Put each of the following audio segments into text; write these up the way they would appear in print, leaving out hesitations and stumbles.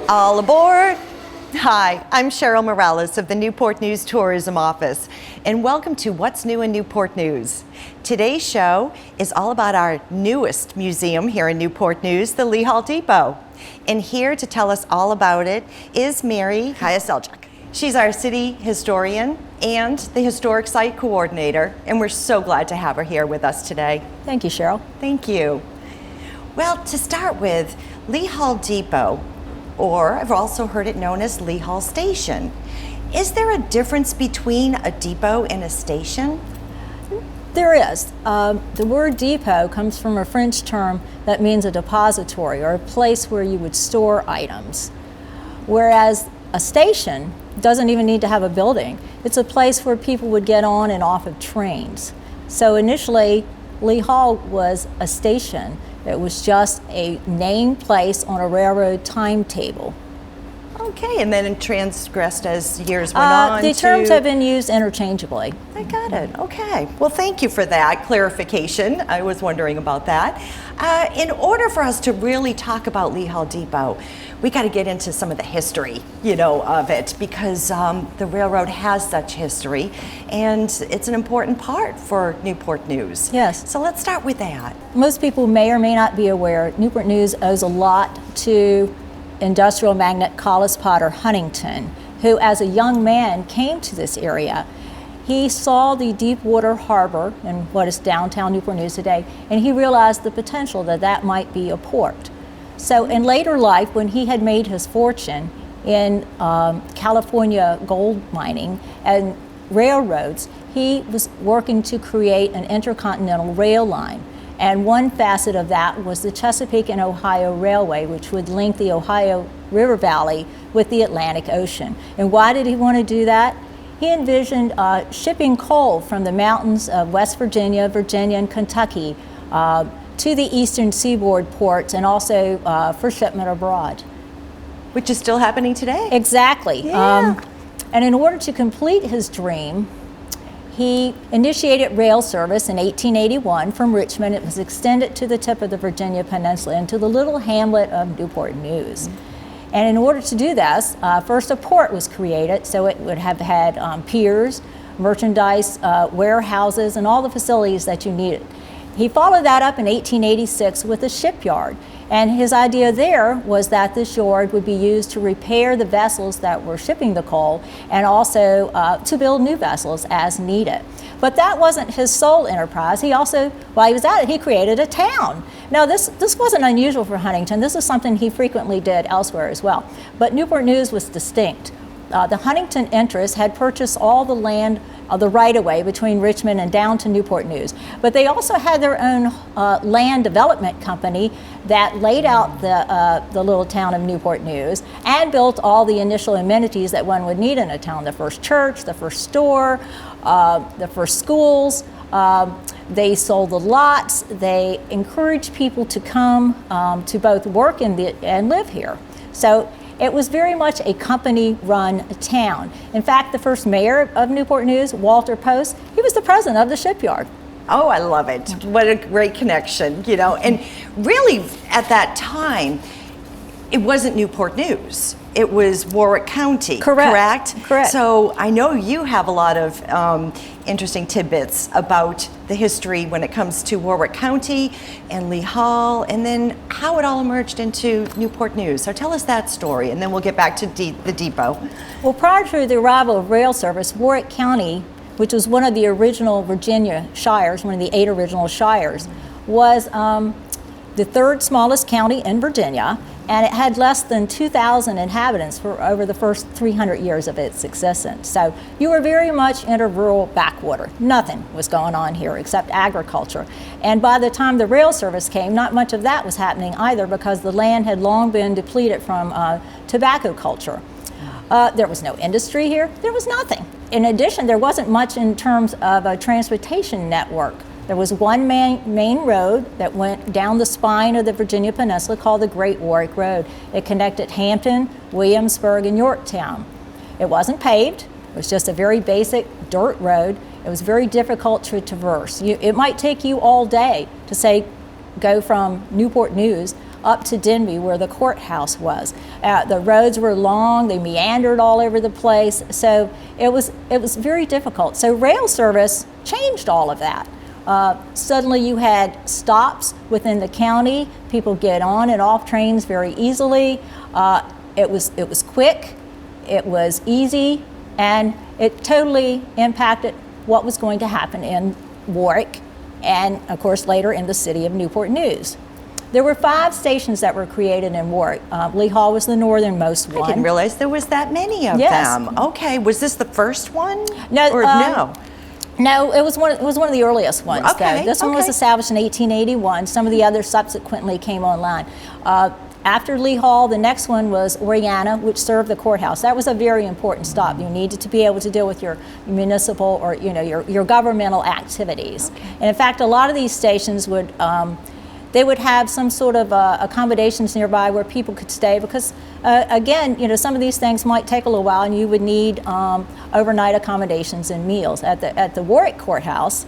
All aboard! Hi, I'm Cheryl Morales of the Newport News Tourism Office, and welcome to What's New in Newport News. Today's show is all about our newest museum here in Newport News, the Lee Hall Depot. And here to tell us all about it is Mary Kayaselcuk. She's our city historian and the historic site coordinator, and we're so glad to have her here with us today. Thank you, Cheryl. Thank you. Well, to start with, Lee Hall Depot, or I've also heard it known as Lee Hall Station. Is there a difference between a depot and a station? There is. The word depot comes from a French term that means a depository or a place where you would store items. Whereas a station doesn't even need to have a building. It's a place where people would get on and off of trains. So initially, Lee Hall was a station. It was just a named place on a railroad timetable. Okay, and then it transgressed as years went on. The terms have been used interchangeably. I got it. Okay. Well, thank you for that clarification. I was wondering about that. In order for us to really talk about Lee Hall Depot, we got to get into some of the history, of it, because the railroad has such history, and it's an important part for Newport News. Yes. So let's start with that. Most people may or may not be aware, Newport News owes a lot to industrial magnate Collis Potter Huntington, who as a young man came to this area. He saw the deep water harbor in what is downtown Newport News today, and he realized the potential that that might be a port. So in later life, when he had made his fortune in California gold mining and railroads, he was working to create an intercontinental rail line. And one facet of that was the Chesapeake and Ohio Railway, which would link the Ohio River Valley with the Atlantic Ocean. And why did he want to do that? He envisioned shipping coal from the mountains of West Virginia, and Kentucky to the eastern seaboard ports, and also for shipment abroad. Which is still happening today. Exactly. Yeah. And in order to complete his dream, he initiated rail service in 1881 from Richmond. It was extended to the tip of the Virginia Peninsula and to the little hamlet of Newport News. And in order to do this, first a port was created, so it would have had piers, merchandise, warehouses, and all the facilities that you needed. He followed that up in 1886 with a shipyard. And his idea there was that this yard would be used to repair the vessels that were shipping the coal and also to build new vessels as needed. But that wasn't his sole enterprise. He also, while he was at it, he created a town. Now this wasn't unusual for Huntington. This is something he frequently did elsewhere as well. But Newport News was distinct. The Huntington interests had purchased all the land, the right-of-way between Richmond and down to Newport News. But they also had their own land development company that laid out the little town of Newport News and built all the initial amenities that one would need in a town: the first church, the first store, the first schools. They sold the lots. They encouraged people to come to both work and live here. So it was very much a company-run town. In fact, the first mayor of Newport News, Walter Post, he was the president of the shipyard. Oh, I love it. What a great connection, And really, at that time, it wasn't Newport News. It was Warwick County, correct? Correct. So I know you have a lot of interesting tidbits about the history when it comes to Warwick County and Lee Hall, and then how it all emerged into Newport News. So tell us that story, and then we'll get back to the depot. Well, prior to the arrival of rail service, Warwick County, which was one of the original Virginia shires, one of the 8 original shires, was the 3rd smallest county in Virginia, and it had less than 2,000 inhabitants for over the first 300 years of its existence. So you were very much in a rural backwater. Nothing was going on here except agriculture. And by the time the rail service came, not much of that was happening either, because the land had long been depleted from tobacco culture. There was no industry here. There was nothing. In addition, there wasn't much in terms of a transportation network. There was one main road that went down the spine of the Virginia Peninsula called the Great Warwick Road. It connected Hampton, Williamsburg, and Yorktown. It wasn't paved. It was just a very basic dirt road. It was very difficult to traverse. It might take you all day to, say, go from Newport News up to Denby, where the courthouse was. The roads were long, they meandered all over the place, so it was very difficult. So rail service changed all of that. Suddenly you had stops within the county. People get on and off trains very easily. It was quick, it was easy, and it totally impacted what was going to happen in Warwick and, of course, later in the city of Newport News. There were 5 stations that were created in Warwick. Lee Hall was the northernmost one. I didn't realize there was that many of them. Okay, was this the first one? No, or no? No, it was one of the earliest ones. Okay, though. This one was established in 1881. Some of the others subsequently came online. After Lee Hall, the next one was Oriana, which served the courthouse. That was a very important stop. You needed to be able to deal with your municipal or your governmental activities. Okay. And in fact, a lot of these stations would they would have some sort of accommodations nearby where people could stay because, again, some of these things might take a little while, and you would need overnight accommodations and meals. At the Warwick Courthouse,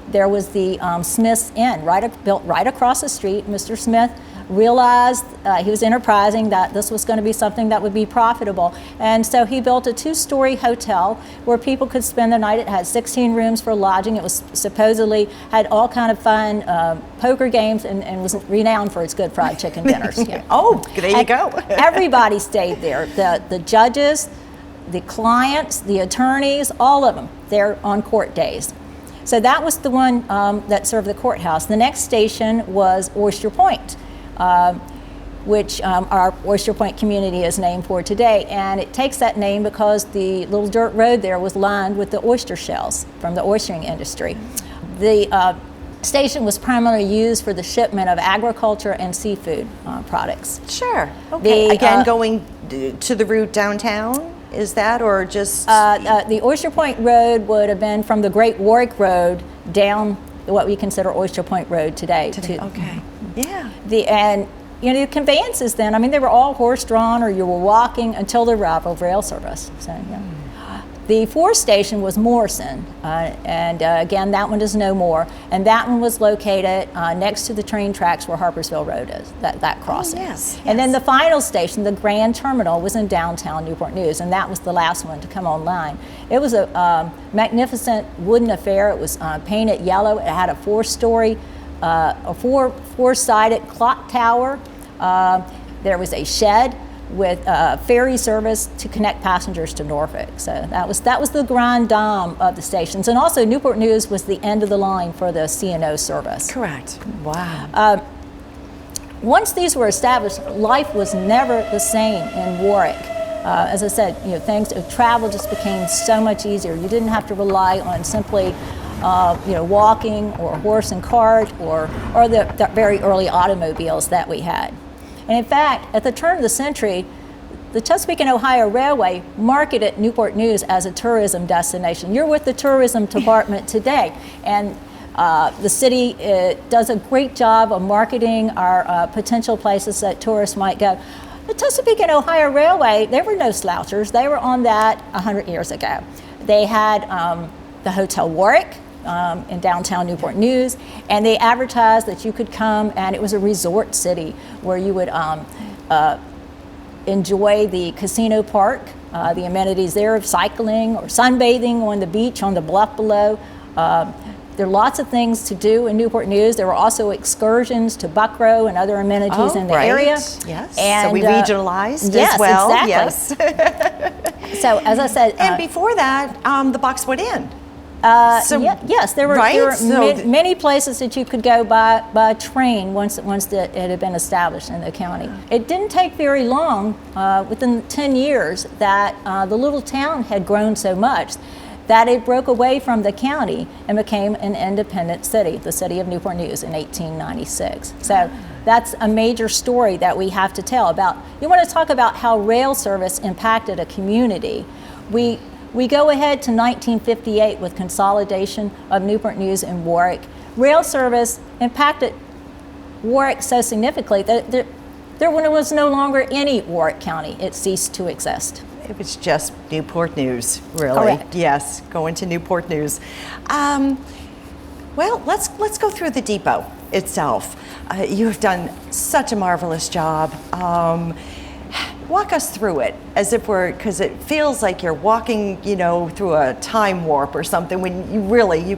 there was the Smith's Inn, built right across the street. Mr. Smith realized he was enterprising, that this was going to be something that would be profitable, and so he built a 2-story hotel where people could spend the night. It had 16 rooms for lodging. It was supposedly had all kind of fun poker games and was renowned for its good fried chicken dinners. Yeah. Oh, there you go. Everybody stayed there. The judges, the clients, the attorneys, all of them there on court days. So that was the one that served the courthouse. The next station was Oyster Point, which our Oyster Point community is named for today. And it takes that name because the little dirt road there was lined with the oyster shells from the oystering industry. The station was primarily used for the shipment of agriculture and seafood products. Sure. Okay. Again, going to the route downtown? Is that, or just? The Oyster Point Road would have been from the Great Warwick Road down what we consider Oyster Point Road today. Okay. Yeah. And the conveyances then, I mean, they were all horse-drawn, or you were walking until the arrival of rail service. So, yeah. The 4th station was Morrison, and again, that one is no more. And that one was located next to the train tracks where Harpersville Road is, that crossing. Oh, yes. And then the final station, the Grand Terminal, was in downtown Newport News, and that was the last one to come online. It was a magnificent wooden affair. It was painted yellow. It had a 4-story, four-sided clock tower. There was a shed with ferry service to connect passengers to Norfolk. So that was the grand dame of the stations. And also Newport News was the end of the line for the C&O service. Correct. Wow. Once these were established, life was never the same in Warwick. As I said, travel just became so much easier. You didn't have to rely on simply walking or horse and cart or the very early automobiles that we had. And in fact, at the turn of the century, the Chesapeake and Ohio Railway marketed Newport News as a tourism destination. You're with the tourism department today, and the city does a great job of marketing our potential places that tourists might go. The Chesapeake and Ohio Railway, they were no slouchers. They were on that 100 years ago. They had the Hotel Warwick in downtown Newport News, and they advertised that you could come, and it was a resort city where you would enjoy the casino park, the amenities there of cycling or sunbathing on the beach on the bluff below. There are lots of things to do in Newport News. There were also excursions to Buckrow and other amenities in the area. Yes, and, so we regionalized yes, as well. Exactly. Yes. So as I said, and before that, the Boxwood Inn. Yes, there were many places that you could go by train once it had been established in the county. It didn't take very long, within 10 years, that the little town had grown so much that it broke away from the county and became an independent city, the city of Newport News, in 1896. So that's a major story that we have to tell about. You want to talk about how rail service impacted a community. We go ahead to 1958 with consolidation of Newport News and Warwick. Rail service impacted Warwick so significantly that there was no longer any Warwick County. It ceased to exist. It was just Newport News, really. Correct. Yes, going to Newport News. Well, let's go through the depot itself. You have done such a marvelous job. Walk us through it as if because it feels like you're walking, through a time warp or something when you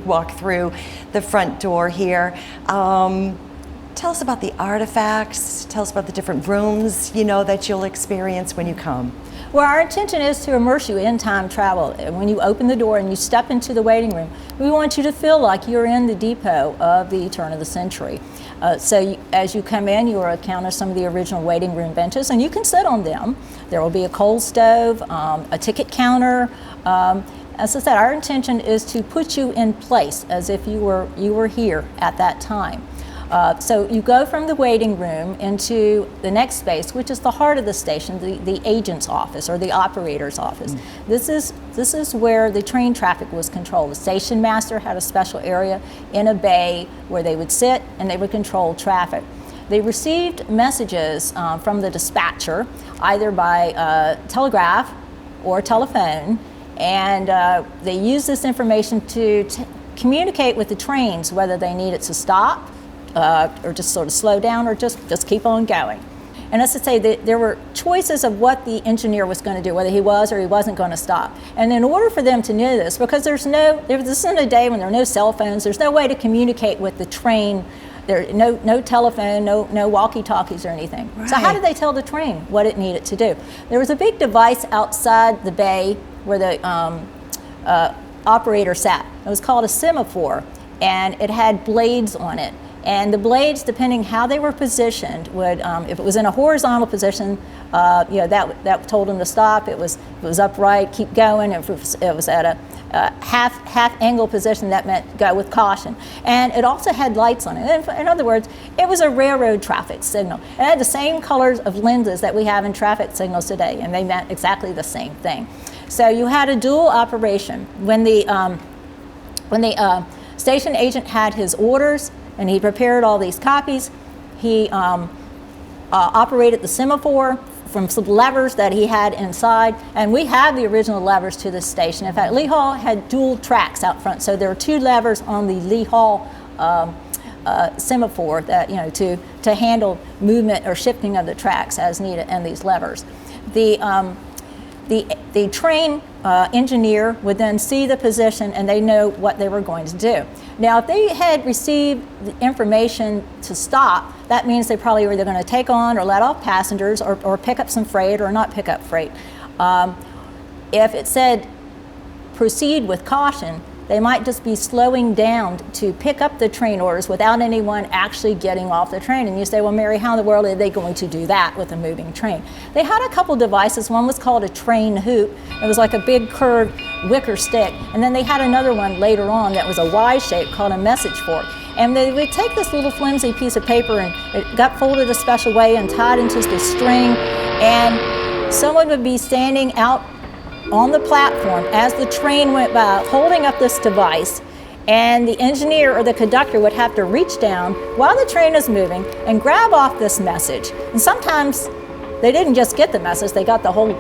walk through the front door here. Tell us about the artifacts, tell us about the different rooms, that you'll experience when you come. Well, our intention is to immerse you in time travel. When you open the door and you step into the waiting room, we want you to feel like you're in the depot of the turn of the century. As you come in, you will encounter some of the original waiting room benches, and you can sit on them. There will be a coal stove, a ticket counter. As I said, our intention is to put you in place as if you were here at that time. So you go from the waiting room into the next space, which is the heart of the station, the agent's office or the operator's office. This is where the train traffic was controlled. The station master had a special area in a bay where they would sit and they would control traffic. They received messages from the dispatcher, either by telegraph or telephone, and they used this information to communicate with the trains whether they needed to stop, or just sort of slow down, or just keep on going. And as I say, there were choices of what the engineer was going to do, whether he was or he wasn't going to stop. And in order for them to know this, because this isn't a day when there are no cell phones, there's no way to communicate with the train, there no telephone, no walkie-talkies or anything. Right. So how did they tell the train what it needed to do? There was a big device outside the bay where the operator sat. It was called a semaphore, and it had blades on it. And the blades, depending how they were positioned, would, if it was in a horizontal position, that told them to stop. It was upright, keep going. If it was at a half angle position, that meant go with caution. And it also had lights on it. In other words, it was a railroad traffic signal. It had the same colors of lenses that we have in traffic signals today, and they meant exactly the same thing. So you had a dual operation. When the station agent had his orders, and he prepared all these copies, he operated the semaphore from some levers that he had inside, and we have the original levers to this station. In fact, Lee Hall had dual tracks out front, so there were 2 levers on the Lee Hall semaphore that to handle movement or shifting of the tracks as needed, and these levers. The train engineer would then see the position, and they know what they were going to do. Now, if they had received the information to stop, that means they probably were either going to take on or let off passengers, or pick up some freight or not pick up freight. If it said proceed with caution, they might just be slowing down to pick up the train orders without anyone actually getting off the train. And you say, well, Mary, how in the world are they going to do that with a moving train? They had a couple devices. One was called a train hoop. It was like a big curved wicker stick. And then they had another one later on that was a Y shape called a message fork. And they would take this little flimsy piece of paper, and it got folded a special way and tied into the string. And someone would be standing out on the platform as the train went by, holding up this device, and the engineer or the conductor would have to reach down while the train is moving and grab off this message. And sometimes they didn't just get the message, they got the whole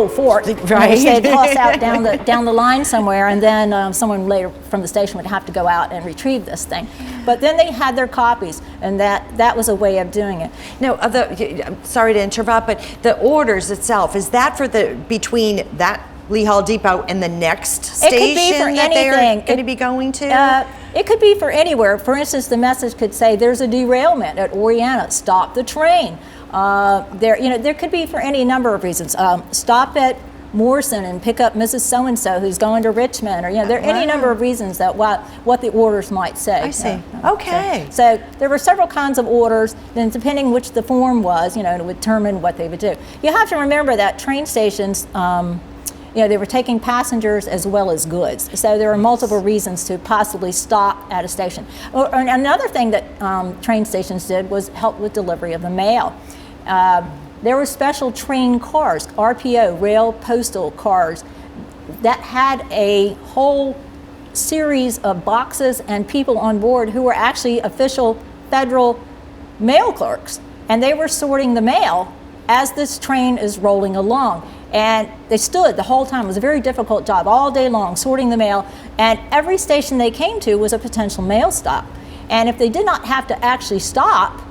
fork, right? They'd toss out down the line somewhere, and then someone later from the station would have to go out and retrieve this thing. But then they had their copies, and that was a way of doing it. No, I'm sorry to interrupt, but the orders itself, is that for between that Lee Hall Depot and the next station that they're going to be going to? It could be for anywhere. For instance, the message could say, there's a derailment at Oriana, stop the train. There could be for any number of reasons. Stop at Morrison and pick up Mrs. So-and-so who's going to Richmond, or there are any number of reasons that what the orders might say. I see. Okay. So there were several kinds of orders, then depending which the form was, to determine what they would do. You have to remember that train stations, they were taking passengers as well as goods. So there are multiple reasons to possibly stop at a station. And another thing that train stations did was help with delivery of the mail. There were special train cars, RPO, rail postal cars, that had a whole series of boxes and people on board who were actually official federal mail clerks. And they were sorting the mail as this train is rolling along. And they stood the whole time. It was a very difficult job, all day long, sorting the mail. And every station they came to was a potential mail stop. And if they did not have to actually stop,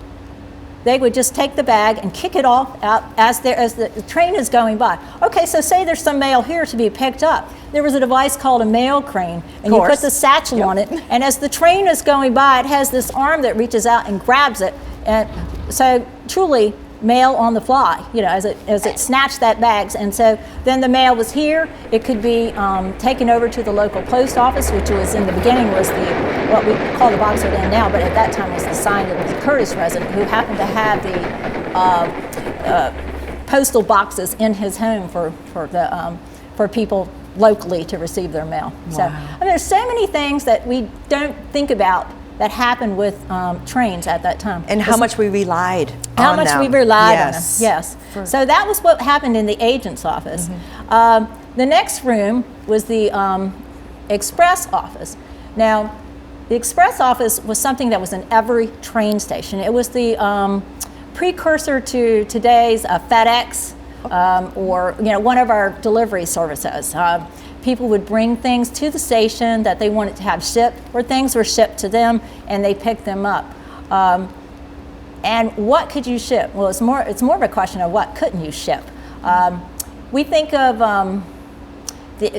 they would just take the bag and kick it off out as the train is going by. Okay, so say there's some mail here to be picked up. There was a device called a mail crane, and you put the satchel on it, and as the train is going by, it has this arm that reaches out and grabs it. And so truly, mail on the fly, as it snatched that bags. And so then the mail was here. It could be taken over to the local post office, which was in the beginning was what we call the Boxwood Inn now, but at that time was the sign that was a Curtis resident who happened to have the postal boxes in his home for people locally to receive their mail. Wow. So there's so many things that we don't think about that happened with trains at that time. And how much we relied on them. How much we relied on them, yes. So that was what happened in the agent's office. The next room was the express office. Now, the express office was something that was in every train station. It was the precursor to today's FedEx or one of our delivery services. People would bring things to the station that they wanted to have shipped, or things were shipped to them and they picked them up. And what could you ship? Well, it's more of a question of what couldn't you ship. We think of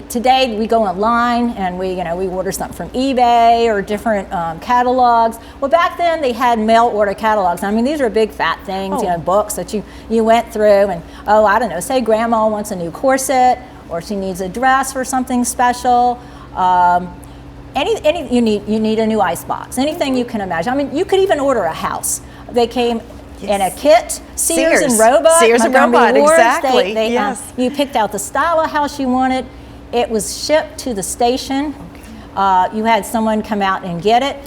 today we go online and we order something from eBay or different catalogs. Well, back then they had mail order catalogs. I mean, these are big fat things, books that you went through, and I don't know, say grandma wants a new corset, or she needs a dress for something special. You need a new ice box. Anything you can imagine. I mean, you could even order a house. They came in a kit. Sears and Roebuck. Sears and Roebuck, exactly. Yes. You picked out the style of house you wanted. It was shipped to the station. Okay. You had someone come out and get it,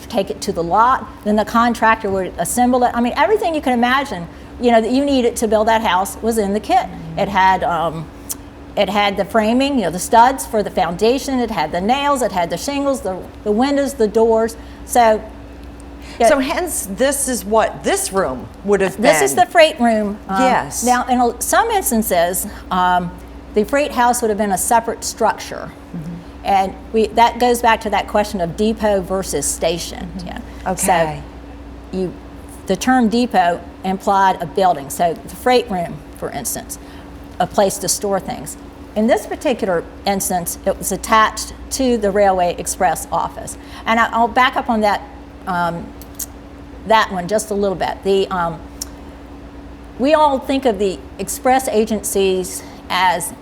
take it to the lot. Then the contractor would assemble it. I mean, everything you can imagine, that you needed to build that house was in the kit. It had the framing, the studs for the foundation. It had the nails. It had the shingles, the windows, the doors. So hence, this is what this room would have been. This is the freight room. Yes. Now, in some instances, the freight house would have been a separate structure. And that goes back to that question of depot versus station. Okay. So the term depot implied a building. So the freight room, for instance, a place to store things. In this particular instance, it was attached to the Railway Express office. And I'll back up on that one just a little bit. We all think of the express agencies as,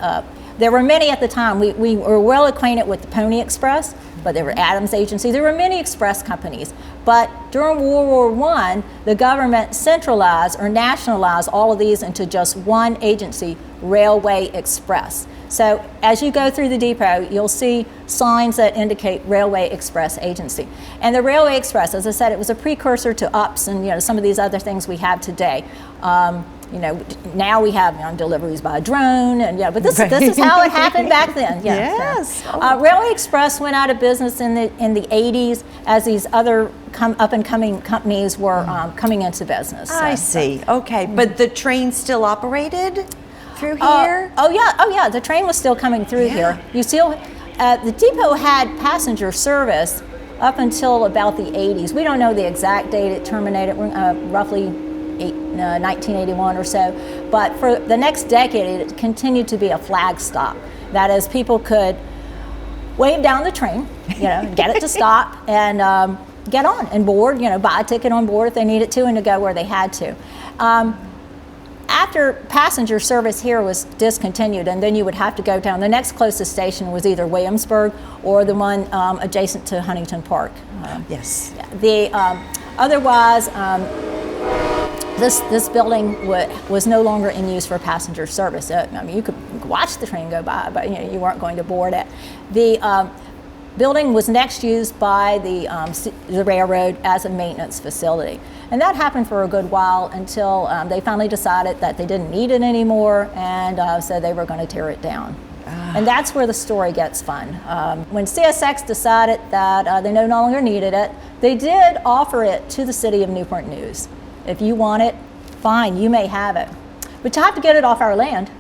there were many at the time. We were well acquainted with the Pony Express, but there were Adams Agency. There were many express companies. But during World War I, the government centralized or nationalized all of these into just one agency, Railway Express. So as you go through the depot, you'll see signs that indicate Railway Express Agency. And the Railway Express, as I said, it was a precursor to UPS and some of these other things we have today. Now we have deliveries by drone, but this is how it happened back then. Yes. So, Railway Express went out of business in the 80s as these other up and coming companies were coming into business. I see. Okay, but the train still operated through here? Oh yeah. The train was still coming through here. You still, the depot had passenger service up until about the 80s. We don't know the exact date it terminated. Roughly 1981 or so, but for the next decade it continued to be a flag stop. That is, people could wave down the train, get it to stop and get on and board, buy a ticket on board if they needed to and to go where they had to. After passenger service here was discontinued, and then you would have to go down, the next closest station was either Williamsburg or the one adjacent to Huntington Park. Yes. Otherwise, this building was no longer in use for passenger service. You could watch the train go by, but you weren't going to board it. The building was next used by the railroad as a maintenance facility. And that happened for a good while until they finally decided that they didn't need it anymore, and so they were going to tear it down. And that's where the story gets fun. When CSX decided that they no longer needed it, they did offer it to the city of Newport News. If you want it, fine, you may have it. But you have to get it off our land.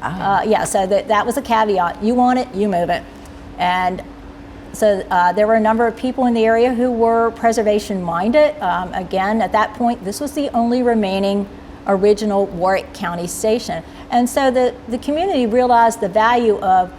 So that was a caveat. You want it, you move it. And there were a number of people in the area who were preservation-minded. Again, at that point, this was the only remaining original Warwick County station. And so the community realized the value of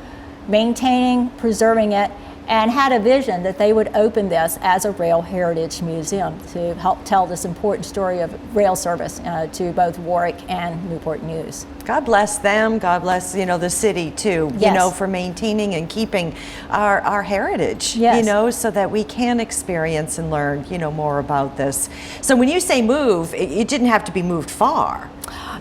maintaining, preserving it, and had a vision that they would open this as a rail heritage museum to help tell this important story of rail service to both Warwick and Newport News. God bless them. God bless, the city too, Yes. for maintaining and keeping our heritage, Yes. so that we can experience and learn, more about this. So when you say move, it didn't have to be moved far,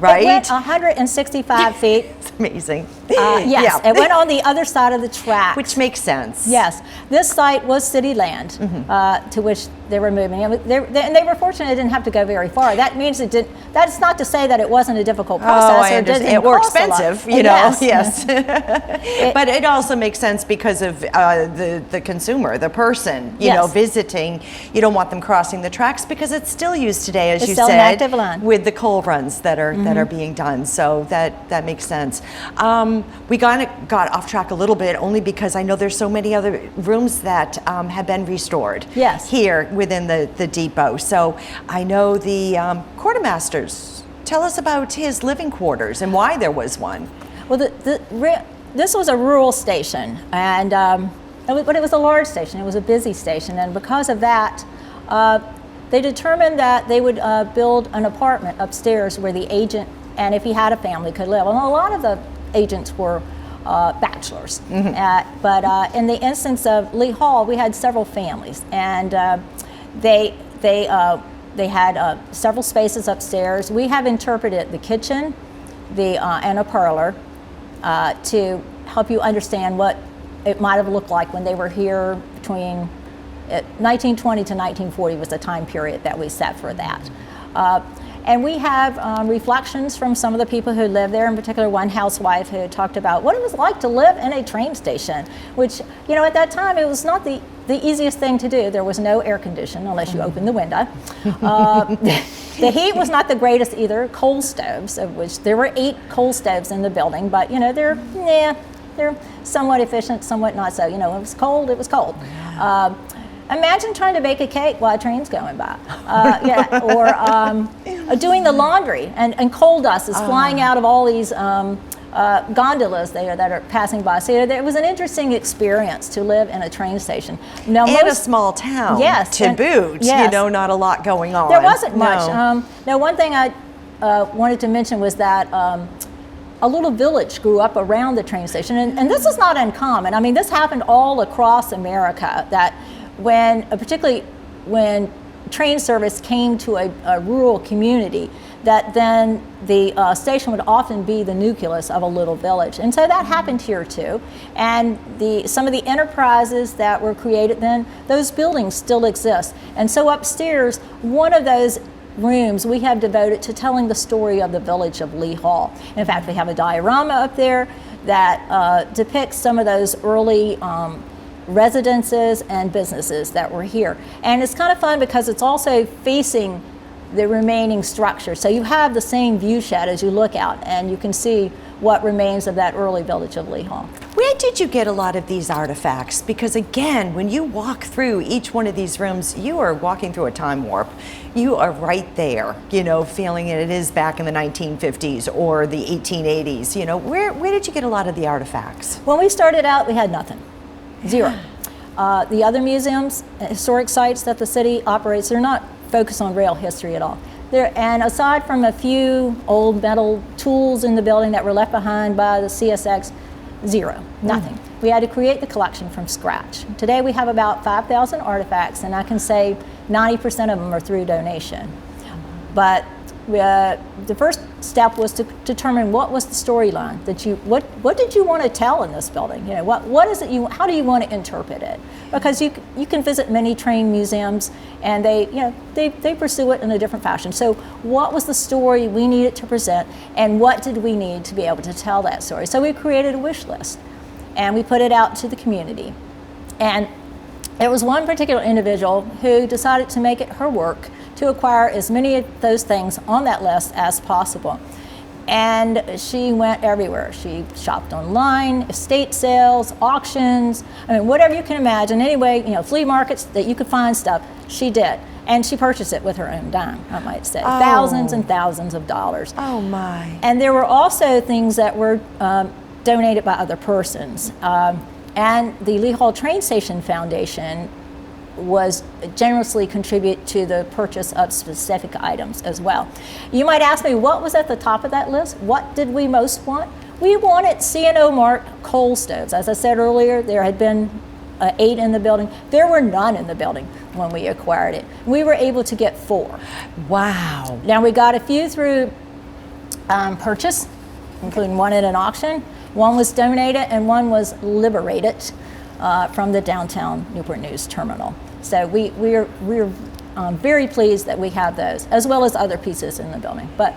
right? It went 165 feet. It's amazing. Yes, it went on the other side of the track. Which makes sense. Yes, this site was city land to which they were moving. And they were fortunate it didn't have to go very far. That means it didn't. That's not to say that it wasn't a difficult process. I understand. Or expensive, Yes. But it also makes sense because of the consumer, the person, visiting. You don't want them crossing the tracks because it's still used today, as you still said, an active line. with the coal runs that are being done. So that makes sense. We got off track a little bit only because I know there's so many other rooms that have been restored. Yes. Here within the depot. So I know the quartermaster's. Tell us about his living quarters and why there was one. Well, this was a rural station, and but it was a large station. It was a busy station, and because of that, they determined that they would build an apartment upstairs where the agent, and if he had a family, could live. And a lot of the agents were bachelors, but in the instance of Lee Hall, we had several families, and they had several spaces upstairs. We have interpreted the kitchen, and a parlor to help you understand what it might have looked like when they were here between 1920 to 1940 was the time period that we set for that. And we have reflections from some of the people who lived there, in particular one housewife who talked about what it was like to live in a train station, which, at that time it was not the easiest thing to do. There was no air conditioning unless you opened the window. The heat was not the greatest either. Coal stoves, of which there were 8 coal stoves in the building, but they're somewhat efficient, somewhat not so. It was cold, it was cold. Imagine trying to bake a cake while a train's going by. Or doing the laundry, and coal dust is flying out of all these gondolas there that are passing by. So it was an interesting experience to live in a train station. Now, in a small town, to boot, not a lot going on. There wasn't much. Now, one thing I wanted to mention was that a little village grew up around the train station, and this is not uncommon. I mean, this happened all across America, that particularly when train service came to a rural community, that then the station would often be the nucleus of a little village. And so that happened here too. And some of the enterprises that were created then, those buildings still exist. And so upstairs, one of those rooms we have devoted to telling the story of the village of Lee Hall. In fact, we have a diorama up there that depicts some of those early residences and businesses that were here. And it's kind of fun because it's also facing the remaining structure. So you have the same view shed as you look out, and you can see what remains of that early village of Lee Hall. Where did you get a lot of these artifacts? Because again, when you walk through each one of these rooms, you are walking through a time warp. You are right there, feeling it is back in the 1950s or the 1880s. Where did you get a lot of the artifacts? When we started out, we had nothing. Zero. The other museums, historic sites that the city operates, they're not focused on rail history at all. And aside from a few old metal tools in the building that were left behind by the CSX, zero, nothing. We had to create the collection from scratch. Today we have about 5,000 artifacts, and I can say 90% of them are through donation. But the first step was to determine what was the storyline that what did you want to tell in this building? What is it how do you want to interpret it? Because you can visit many train museums, and they pursue it in a different fashion. So what was the story we needed to present, and what did we need to be able to tell that story? So we created a wish list, and we put it out to the community. And there was one particular individual who decided to make it her work to acquire as many of those things on that list as possible. And she went everywhere. She shopped online, estate sales, auctions, I mean, whatever you can imagine. Anyway, flea markets that you could find stuff, she did. And she purchased it with her own dime, I might say. Thousands and thousands of dollars. Oh, my. And there were also things that were donated by other persons. And the Lee Hall Train Station Foundation was generously contribute to the purchase of specific items as well. You might ask me, what was at the top of that list? What did we most want? We wanted C&O marked coal stoves. As I said earlier, there had been 8 in the building. There were none in the building when we acquired it. We were able to get 4. Wow. Now we got a few through purchase, including one at an auction. One was donated and one was liberated from the downtown Newport News terminal. So we're very pleased that we have those, as well as other pieces in the building. But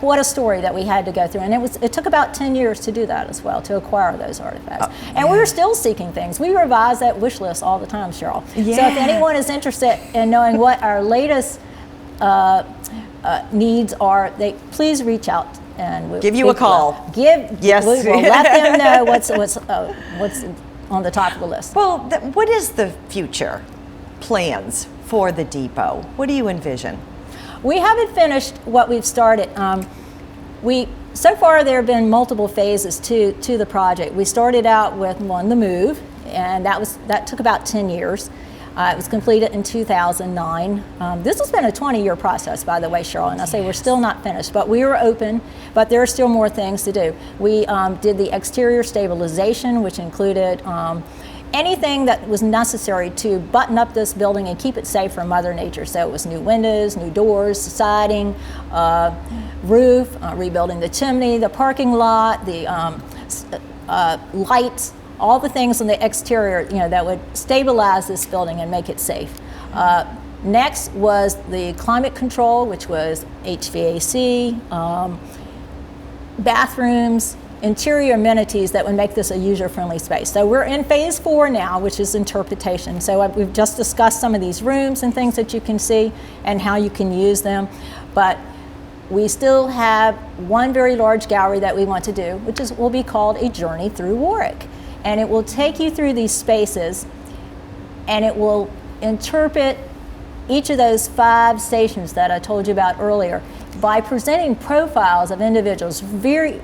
what a story that we had to go through. And it took about 10 years to do that as well, to acquire those artifacts. And we're still seeking things. We revise that wish list all the time, Cheryl. Yeah. So if anyone is interested in knowing what our latest needs are, please reach out. And we'll give you a call. Yes. We'll let them know what's on the top of the list. Well, what is the future plans for the depot? What do you envision? We haven't finished what we've started. So far there have been multiple phases to the project. We started out with the move, and that took about 10 years. It was completed in 2009. This has been a 20-year process, by the way, Cheryl, and I say we're still not finished, but we were open, but there are still more things to do. We did the exterior stabilization, which included anything that was necessary to button up this building and keep it safe from Mother Nature. So it was new windows, new doors, siding, roof, rebuilding the chimney, the parking lot, the lights, all the things on the exterior, that would stabilize this building and make it safe. Next was the climate control, which was HVAC, bathrooms, interior amenities that would make this a user-friendly space. So we're in phase 4 now, which is interpretation. So we've just discussed some of these rooms and things that you can see and how you can use them. But we still have one very large gallery that we want to do, which will be called A Journey Through Warwick. And it will take you through these spaces, and it will interpret each of those 5 stations that I told you about earlier by presenting profiles of individuals, very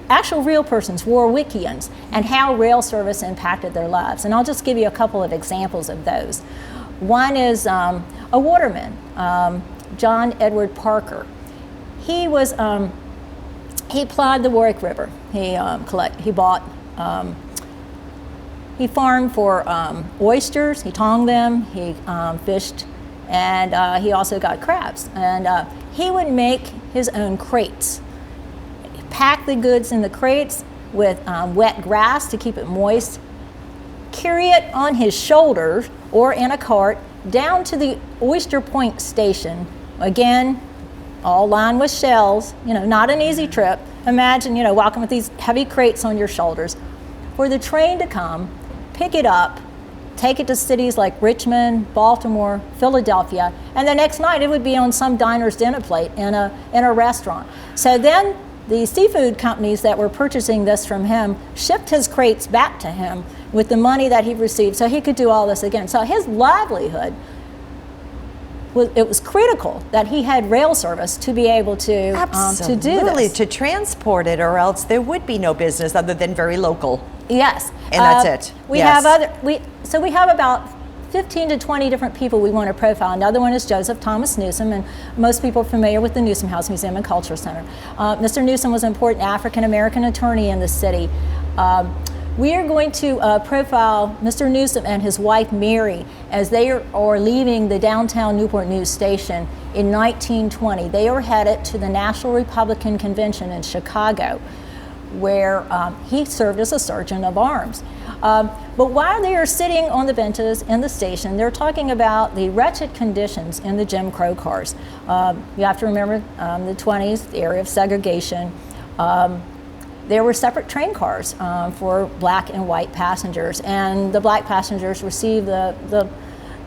actual real persons, Warwickians, and how rail service impacted their lives. And I'll just give you a couple of examples of those. One is a waterman, John Edward Parker. He plied the Warwick River. He farmed for oysters, he tonged them, he fished, and he also got crabs. And he would make his own crates. Pack the goods in the crates with wet grass to keep it moist, carry it on his shoulders or in a cart down to the Oyster Point station. Again, all lined with shells, not an easy trip. Imagine, walking with these heavy crates on your shoulders. For the train to come, pick it up, take it to cities like Richmond, Baltimore, Philadelphia, and the next night it would be on some diner's dinner plate in a restaurant. So then the seafood companies that were purchasing this from him shipped his crates back to him with the money that he received so he could do all this again. So his livelihood, it was critical that he had rail service to be able to do this. Absolutely, to transport it, or else there would be no business other than very local. Yes. And that's it. We have about 15 to 20 different people we want to profile. Another one is Joseph Thomas Newsom, and most people are familiar with the Newsom House Museum and Culture Center. Mr. Newsom was an important African-American attorney in the city. We are going to profile Mr. Newsom and his wife Mary as they are leaving the downtown Newport News station in 1920. They are headed to the National Republican Convention in Chicago, where he served as a sergeant of arms. But while they are sitting on the benches in the station, they're talking about the wretched conditions in the Jim Crow cars. You have to remember the 20s, the area of segregation. There were separate train cars for black and white passengers, and the black passengers received the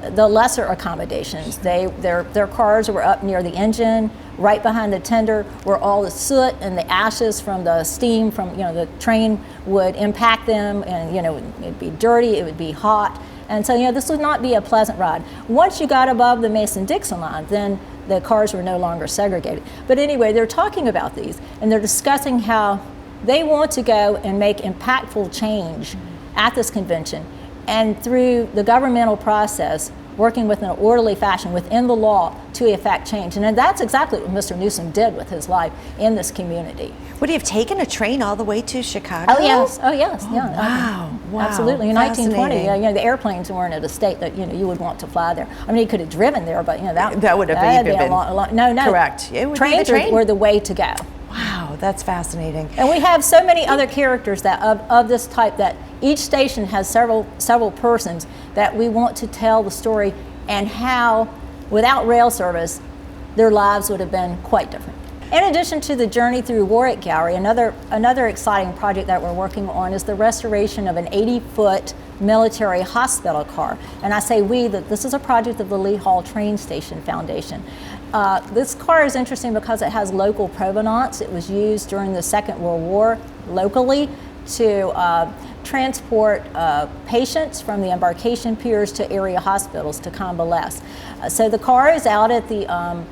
the lesser accommodations. Their cars were up near the engine, right behind the tender, where all the soot and the ashes from the steam from the train would impact them, and it'd be dirty, it would be hot, and so this would not be a pleasant ride. Once you got above the Mason-Dixon line, then the cars were no longer segregated. But anyway, they're talking about these, and they're discussing how they want to go and make impactful change at this convention, and through the governmental process, working with an orderly fashion within the law to effect change. And that's exactly what Mr. Newsom did with his life in this community. Would he have taken a train all the way to Chicago? Oh yes, Oh, yeah. Wow. Absolutely. In 1920, the airplanes weren't at a state that you would want to fly there. I mean, he could have driven there, but that would have been a long, no. Correct. It would Trains be the train. were the way to go. Wow, that's fascinating. And we have so many other characters that of this type, that each station has several persons that we want to tell the story, and how without rail service their lives would have been quite different. In addition to the Journey Through Warwick Gallery, another exciting project that we're working on is the restoration of an 80-foot military hospital car. And I say we, that this is a project of the Lee Hall Train Station Foundation. This car is interesting because it has local provenance. It was used during the Second World War locally to transport patients from the embarkation piers to area hospitals to convalesce. So the car is out at the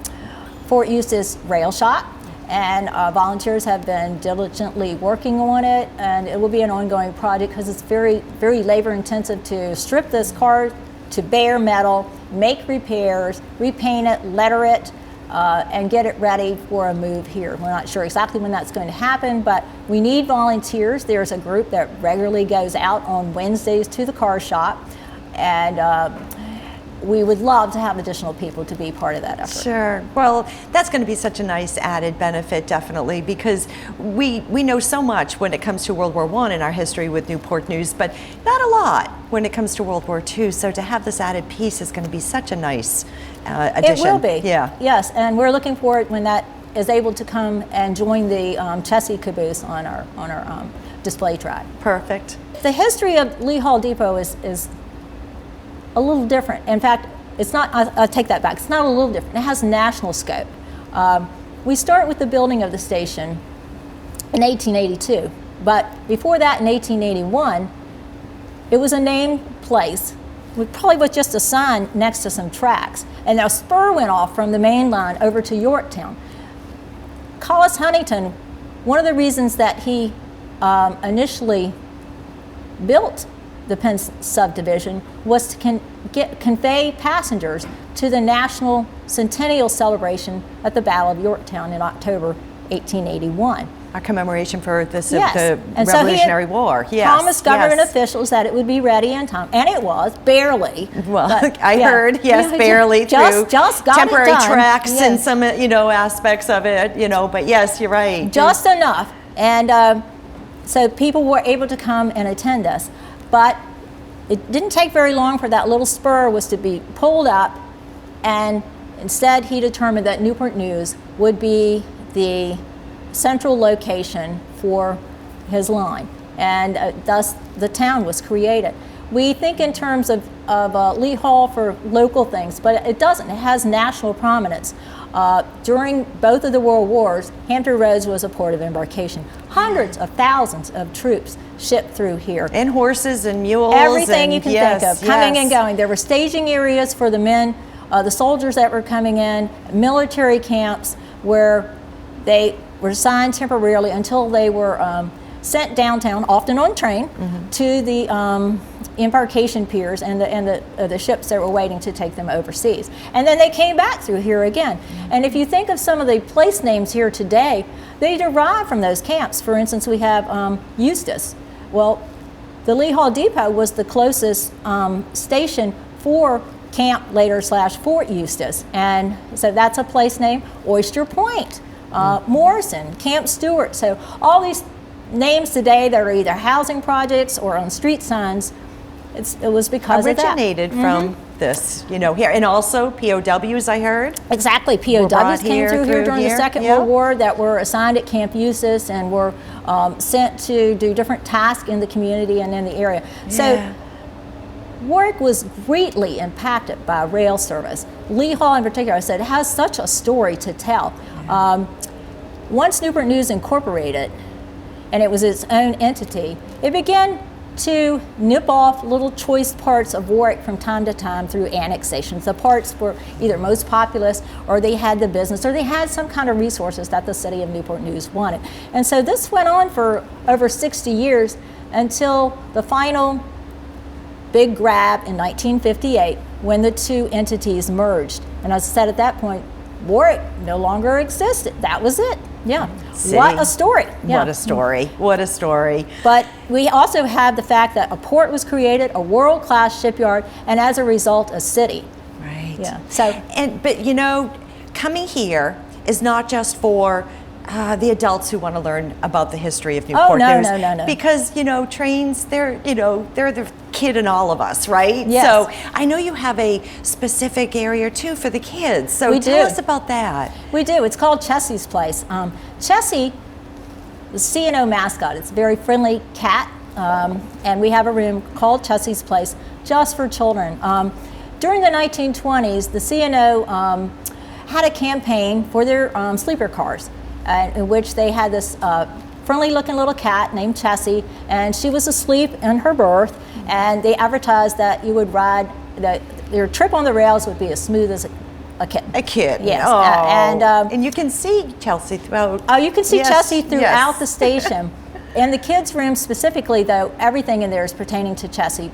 Fort Eustis rail shop, and volunteers have been diligently working on it, and it will be an ongoing project because it's very, very labor intensive to strip this car to bare metal, make repairs, repaint it, letter it, and get it ready for a move here. We're not sure exactly when that's going to happen, but we need volunteers. There's a group that regularly goes out on Wednesdays to the car shop, and we would love to have additional people to be part of that effort. Sure. Well, that's going to be such a nice added benefit, definitely, because we know so much when it comes to World War I in our history with Newport News, but not a lot when it comes to World War II. So to have this added piece is going to be such a nice addition. It will be. Yeah. Yes, and we're looking forward when that is able to come and join the Chessie caboose on our display track. Perfect. The history of Lee Hall Depot is a little different. In fact, it's not, I'll take that back, it's not a little different. It has national scope. We start with the building of the station in 1882, but before that, in 1881, it was a named place, probably with just a sign next to some tracks, and a spur went off from the main line over to Yorktown. Collis Huntington, one of the reasons that he initially built the Penn subdivision was to convey passengers to the National Centennial Celebration at the Battle of Yorktown in October 1881. Our commemoration for this Yes. the And so he Revolutionary War. Yes. promised government yes. officials that it would be ready in time, and it was, barely. Well, but, I heard, yes, Yeah, barely through just got temporary it done. tracks Yes. and some, aspects of it, but yes, you're right. Just enough. And so people were able to come and attend us. But it didn't take very long for that little spur was to be pulled up, and instead he determined that Newport News would be the central location for his line, and thus the town was created. We think in terms of Lee Hall for local things, but it doesn't. It has national prominence. During both of the World Wars, Hampton Roads was a port of embarkation. Hundreds of thousands of troops shipped through here. And horses and mules. Everything and you can yes, think of, coming yes. and going. There were staging areas for the men, the soldiers that were coming in, military camps where they were assigned temporarily until they were sent downtown, often on train, to the embarkation piers and the ships that were waiting to take them overseas. And then they came back through here again. And if you think of some of the place names here today, they derive from those camps. For instance, we have Eustis. Well, the Lee Hall Depot was the closest station for camp later / Fort Eustis. And so that's a place name. Oyster Point, Morrison, Camp Stewart. So all these names today that are either housing projects or on street signs, it was because originated of that. from this, here. And also POWs, I heard. Exactly. POWs came through here during the Second World War that were assigned at Camp Eustis and were sent to do different tasks in the community and in the area. So Warwick was greatly impacted by rail service. Lee Hall in particular, I said, has such a story to tell. Once Newport News incorporated, and it was its own entity, it began to nip off little choice parts of Warwick from time to time through annexations. The parts were either most populous, or they had the business, or they had some kind of resources that the city of Newport News wanted. And so this went on for over 60 years until the final big grab in 1958 when the two entities merged. And as I said at that point, Warwick no longer existed. That was it. Yeah. See? What a story. Yeah. What a story. What a story. But we also have the fact that a port was created, a world-class shipyard, and as a result, a city. Right. Yeah. So, but you know, coming here is not just for the adults who want to learn about the history of Newport News. No. Because, you know, trains, they're the kid in all of us, right? Yes. So I know you have a specific area too for the kids. So We tell do. us about that. We do. It's called Chessie's Place. Chessie, the C&O mascot, it's a very friendly cat, and we have a room called Chessie's Place just for children. During the 1920s, the C&O had a campaign for their sleeper cars, in which they had this friendly-looking little cat named Chessie, and she was asleep in her berth, and they advertised that you would ride, that your trip on the rails would be as smooth as a kitten. A kid. Yes. Oh. And you can see Chelsea throughout. Oh, you can see Yes, Chessie throughout yes. the station. In the kids' room specifically, though, everything in there is pertaining to Chessie.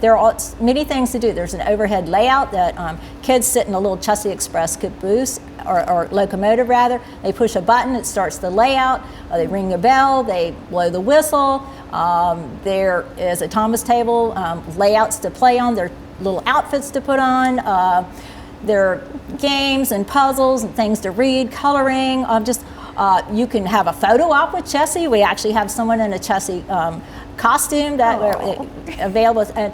There are many things to do. There's an overhead layout that kids sit in a little Chessie Express caboose, or locomotive rather. They push a button, it starts the layout. They ring a bell, they blow the whistle. There is a Thomas table, layouts to play on. There are little outfits to put on. There are games and puzzles and things to read, coloring. You can have a photo op with Chessie. We actually have someone in a Chessie costume that are available. And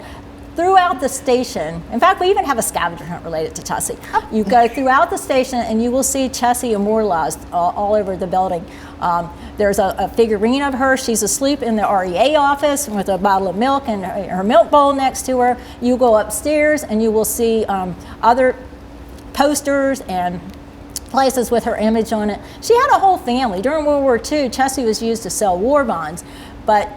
throughout the station, in fact, we even have a scavenger hunt related to Chessie. You go throughout the station and you will see Chessie immortalized all over the building. There's a figurine of her. She's asleep in the REA office with a bottle of milk and her milk bowl next to her. You go upstairs and you will see other posters and places with her image on it. She had a whole family. During World War II, Chessie was used to sell war bonds, but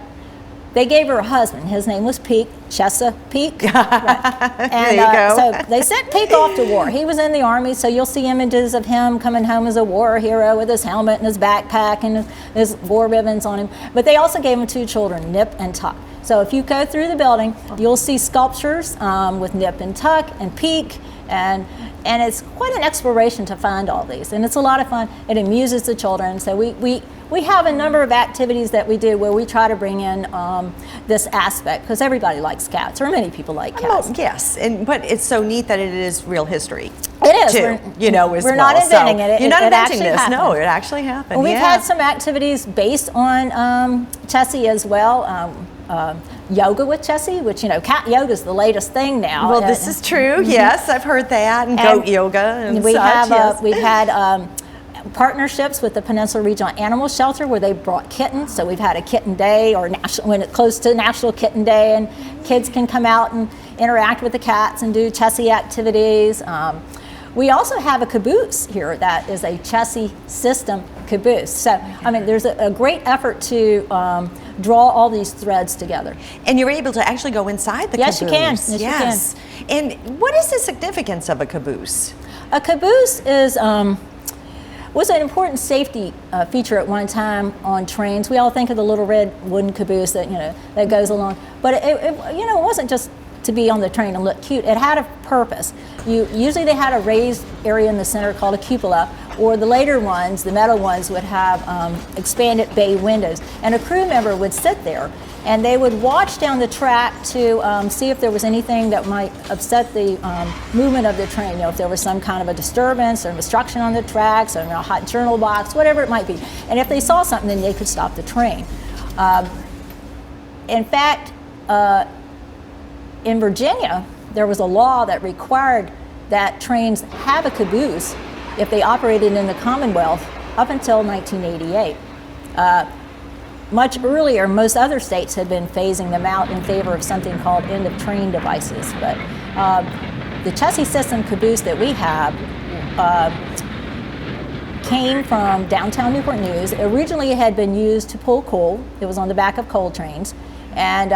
they gave her a husband. His name was Peak, Chesapeake. Right. And there you go. So they sent Peak off to war. He was in the Army, so you'll see images of him coming home as a war hero with his helmet and his backpack and his war ribbons on him. But they also gave him two children, Nip and Tuck. So if you go through the building, you'll see sculptures with Nip and Tuck and Peak, and it's quite an exploration to find all these, and it's a lot of fun. It amuses the children. So we have a number of activities that we do where we try to bring in this aspect, because everybody likes cats, or many people like cats. Oh, yes, but it's so neat that it is real history. It is. Too, We're not inventing it. You're not inventing this. Happened. No, it actually happened. Well, we've yeah. had some activities based on Chessie as well. Yoga with Chessie, which, cat yoga is the latest thing now. Well, this is true. Yes, I've heard that, and goat yoga and we such. have Yes. we've had partnerships with the Peninsula Regional Animal Shelter where they brought kittens. So we've had a kitten day, or when it's close to National Kitten Day, and kids can come out and interact with the cats and do Chessie activities. We also have a caboose here that is a Chessie system caboose. So, there's a great effort to draw all these threads together. And you're able to actually go inside the Yes, caboose. you can. Yes, you can. And what is the significance of a caboose? A caboose was an important safety feature at one time on trains. We all think of the little red wooden caboose that goes along, but it wasn't just to be on the train and look cute. It had a purpose. Usually they had a raised area in the center called a cupola, or the later ones, the metal ones, would have expanded bay windows, and a crew member would sit there and they would watch down the track to see if there was anything that might upset the movement of the train. If there was some kind of a disturbance or obstruction on the tracks, or a hot journal box, whatever it might be. And if they saw something, then they could stop the train. In fact, in Virginia, there was a law that required that trains have a caboose if they operated in the Commonwealth up until 1988. much earlier, most other states had been phasing them out in favor of something called end-of-train devices. But the chassis system caboose that we have came from downtown Newport News. Originally, it had been used to pull coal. It was on the back of coal trains. And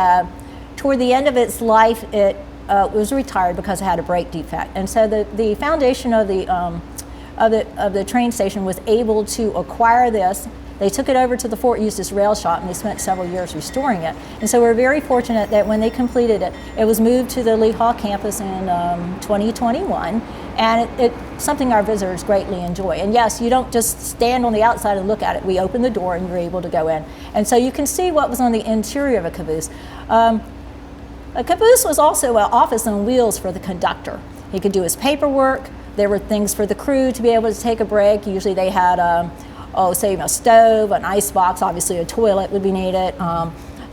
toward the end of its life, it was retired because it had a brake defect. And so the foundation of the train station was able to acquire this. They took it over to the Fort Eustis Rail Shop, and they spent several years restoring it. And so we're very fortunate that when they completed it, it was moved to the Lee Hall campus in 2021, and it's something our visitors greatly enjoy. And yes, you don't just stand on the outside and look at it. We open the door and you're able to go in. And so you can see what was on the interior of a caboose. A caboose was also an office on wheels for the conductor. He could do his paperwork. There were things for the crew to be able to take a break. Usually they had say a stove, an ice box, obviously a toilet would be needed,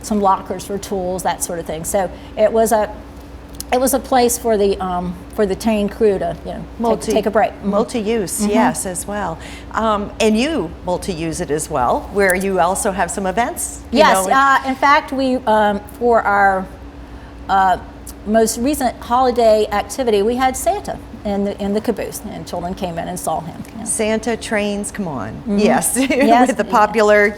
some lockers for tools, that sort of thing. So it was a place for the train crew to take a break. Multi-use, yes, as well. And you multi-use it as well, where you also have some events. Yes, in fact, we for our most recent holiday activity, we had Santa in the caboose, and children came in and saw him. Yeah. Santa trains, come on. Yes, yes. With the popular,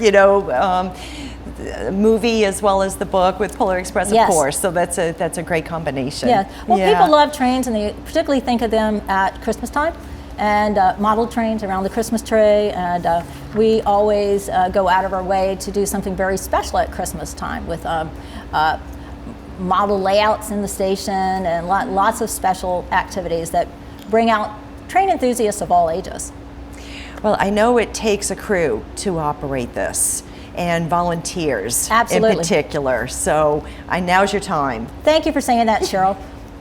movie as well as the book with Polar Express, of course. So that's a great combination. Yeah. Well, people love trains, and they particularly think of them at Christmas time, and model trains around the Christmas tree. And we always go out of our way to do something very special at Christmas time with model layouts in the station and lots of special activities that bring out train enthusiasts of all ages. Well, I know it takes a crew to operate this, and volunteers in particular. So now's your time. Thank you for saying that, Cheryl.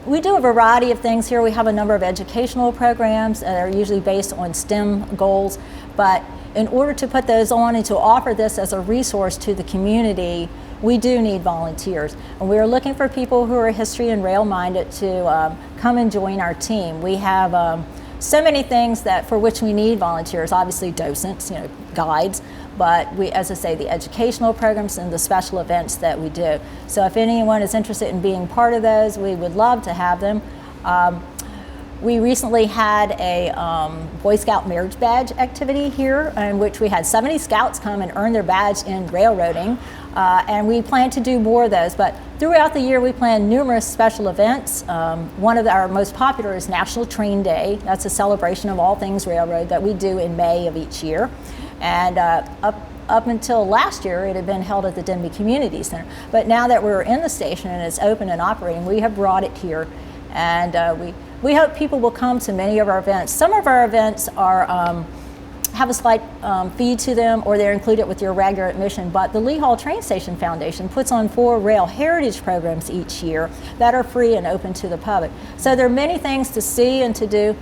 We do a variety of things here. We have a number of educational programs that are usually based on STEM goals, but in order to put those on and to offer this as a resource to the community, we do need volunteers. And we are looking for people who are history and rail minded to come and join our team. We have so many things for which we need volunteers, obviously docents, guides, but we, as I say, the educational programs and the special events that we do. So if anyone is interested in being part of those, we would love to have them. We recently had a Boy Scout marriage badge activity here, in which we had 70 scouts come and earn their badge in railroading, and we plan to do more of those. But throughout the year, we plan numerous special events. One of our most popular is National Train Day. That's a celebration of all things railroad that we do in May of each year. And up until last year, it had been held at the Denby Community Center. But now that we're in the station and it's open and operating, we have brought it here, and we hope people will come to many of our events. Some of our events have a slight fee to them, or they're included with your regular admission, but the Lee Hall Train Station Foundation puts on 4 rail heritage programs each year that are free and open to the public. So there are many things to see and to do.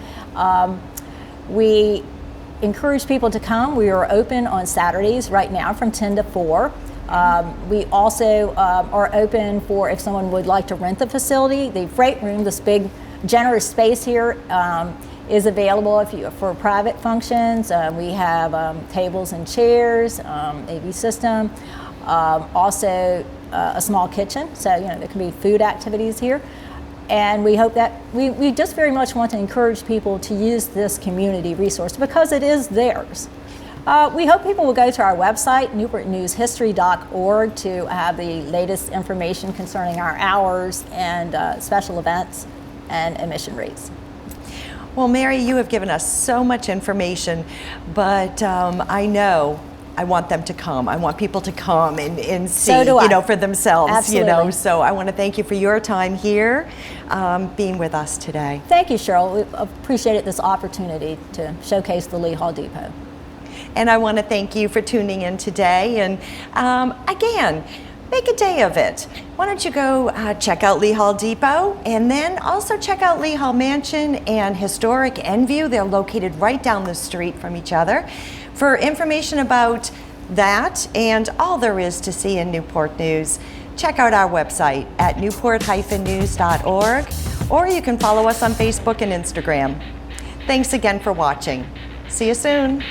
We encourage people to come. We are open on Saturdays right now from 10 to 4. We also are open for if someone would like to rent the facility. The freight room, this big generous space here, is available for private functions. We have tables and chairs, AV system, also a small kitchen, so there can be food activities here. And we hope that we just very much want to encourage people to use this community resource because it is theirs. We hope people will go to our website, newportnewshistory.org, to have the latest information concerning our hours and special events and admission rates. Well, Mary, you have given us so much information, but I know I want them to come. I want people to come and see, for themselves. Absolutely. So I want to thank you for your time here, being with us today. Thank you, Cheryl. We appreciated this opportunity to showcase the Lee Hall Depot. And I want to thank you for tuning in today. And again, make a day of it. Why don't you go check out Lee Hall Depot, and then also check out Lee Hall Mansion and Historic Enview. They're located right down the street from each other. For information about that and all there is to see in Newport News, check out our website at newport-news.org, or you can follow us on Facebook and Instagram. Thanks again for watching. See you soon.